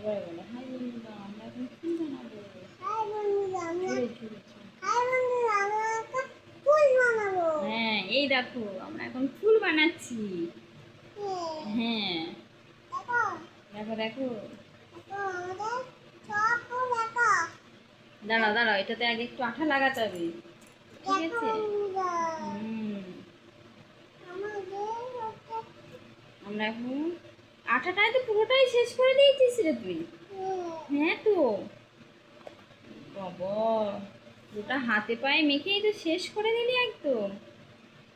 এবারে বলো হাই বন্ধুরা, আমরা এখন ফুল বানাবো। হাই বন্ধুরা, ঝুড়ে ঝুড়ে ঝুড়ে। হাই বন্ধুরা, আমরা একটা ফুল বানাবো। হ্যাঁ, এই দেখো আমরা এখন ফুল বানাচ্ছি। হ্যাঁ, দেখো দেখো দেখো। দেখো আমাদের সব ফুল দেখো। দাঁড়াও দাঁড়াও, এটাতে আগে একটু আঠা লাগাতে হবে, ঠিক দেখো আছে? বন্ধুরা, হুম, আমাদের আমরা এখন আঠাটাই তো পুরোটাই শেষ করে দিয়েছিস রে তুই। হ্যাঁ তো বাবা, পুরোটা হাতে পায়ে মেখেই তো শেষ করে দিলি একদম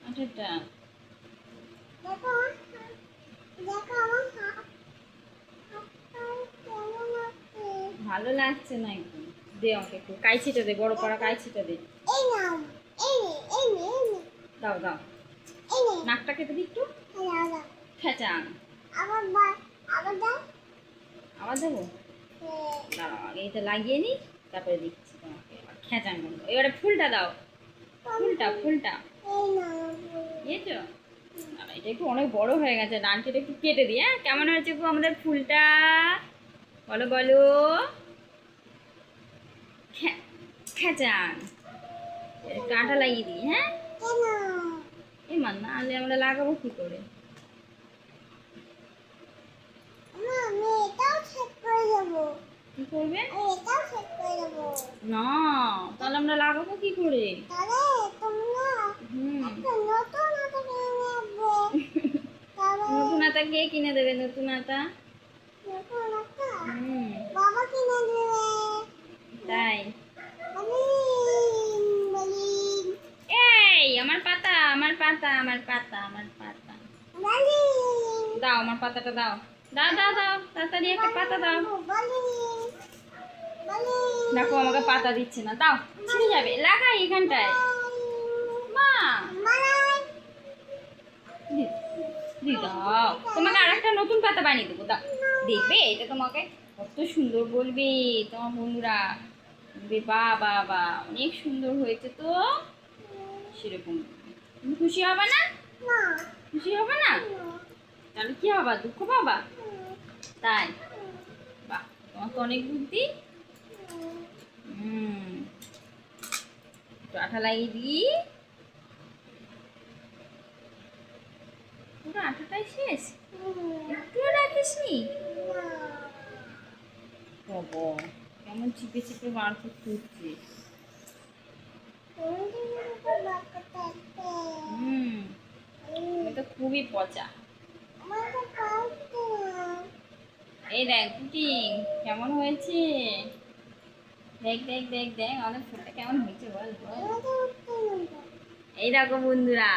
আঠাটা। দেখো দেখো আমার হাতটা কেমন আছে। ভালো লাগছে না একদম। দে আমাকে একটু কাইচিটা দে, বড় পাড়া কাইচিটা দে। এই নাও, এই নে, এই নে, এই নে, দাও দাও, এই নে। নাকটা কেটে দি একটু। দাও, দাও। খেচাং। আবার আবার দাও। আবার দেবো, দাঁড়াও আগে এটা লাগিয়ে নি, তারপরে দিচ্ছি তোমাকে। এবার খেচাং করবো। এবারে ফুলটা দাও, ফুলটা ফুলটা এই নাও। দিয়েছো? দাঁড়াও, এটা একটু অনেক বড় হয়ে গেছে, ডানটিটা একটু কেটে দিই। হ্যাঁ, কেমন হয়েছে গো আমাদের ফুলটা? বলো বলো। খেচাং। একটু আঠা লাগিয়ে দিই। হ্যাঁ, কেন? এই মান না আলে আমরা লাগাবো কি করে? আমি এটাও সেট করে দেবো। কি করবে? আমি এটাও সেট করে দেবো। না, তাহলে আমরা লাগাবো কি করে? তাহলে তোমরা হুম, একটা নতুন হাতে কিনে আসবে। তাহলে নতুন আতা কে কিনে দেবে? নতুন আতা? নতুন একটা হুম, বাবা কিনে দেবে। তাই? বলিন বলিন এই আমার পাতা, আমার পাতা, আমার পাতা, আমার পাতা। বলিন দাও আমার পাতাটা দাও, দাও দাও দাও, তাড়াতাড়ি একটা পাতা দাও। বলিন বলিন দেখো আমাকে পাতা দিচ্ছে না, দাও, ছিঁড়ে যাবে। লাগাই এখানটায়। মা, বানাই। দি- দি দাও, তোমাকে আরেকটা নতুন পাতা বানিয়ে দেবো, দাও। দেখবে এটা তোমাকে কত সুন্দর বলবে তোমার বন্ধুরা। বলবে বা বা বা, অনেক সুন্দর হয়েছে তো, সেরকম বলবে। তুমি খুশি হবে না? না খুশি হবে না? তাহলে কি হবা? দুঃখ পাবা? তাই? বাহ, তোমার তো অনেক বুদ্ধি। হুম, একটু আঠা লাগিয়ে দিই। পুরো আঠাটাই শেষ, একটুও রাখিস নি? বাবা, কেমন চিপে চিপে বার করতে হচ্ছে। হুম, আমি তো খুবই পচা। এই দেখ পুটিং, কেমন হয়েছে? দেখ দেখ দেখ দেখ আমাদের ফুলটা কেমন হয়েছে বল বল। এই দেখো বন্ধুরা,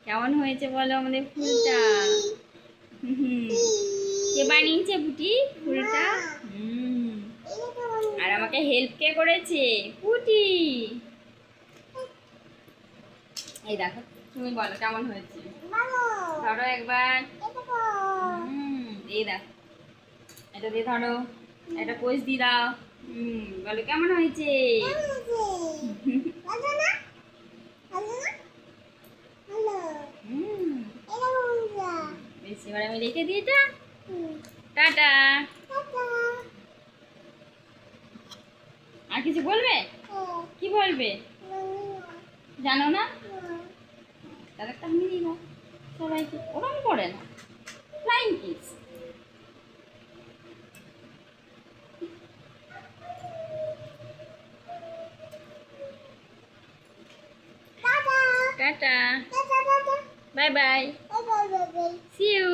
কেমন হয়েছে বলো আমাদের ফুলটা। হুম, কে বানিয়েছে পুটি ফুলটা? হুম, আর আমাকে হেল্প কে করেছে? পুটি। এই দেখো, তুমি বলো কেমন হয়েছে? ধরো একবার। এই দেখো, এটা দিয়ে ধরো, একটা কোচ দিয়ে দাও। বলো কেমন হয়েছে? হুম, বেশ, এবার আমি রেখে দিই এটা। টাটা। আর কিছু বলবে? কি বলবে? জানো না? তার একটা আমি দিব সবাইকে, ওরম করে না, flying kiss. Tata, bye bye, see you.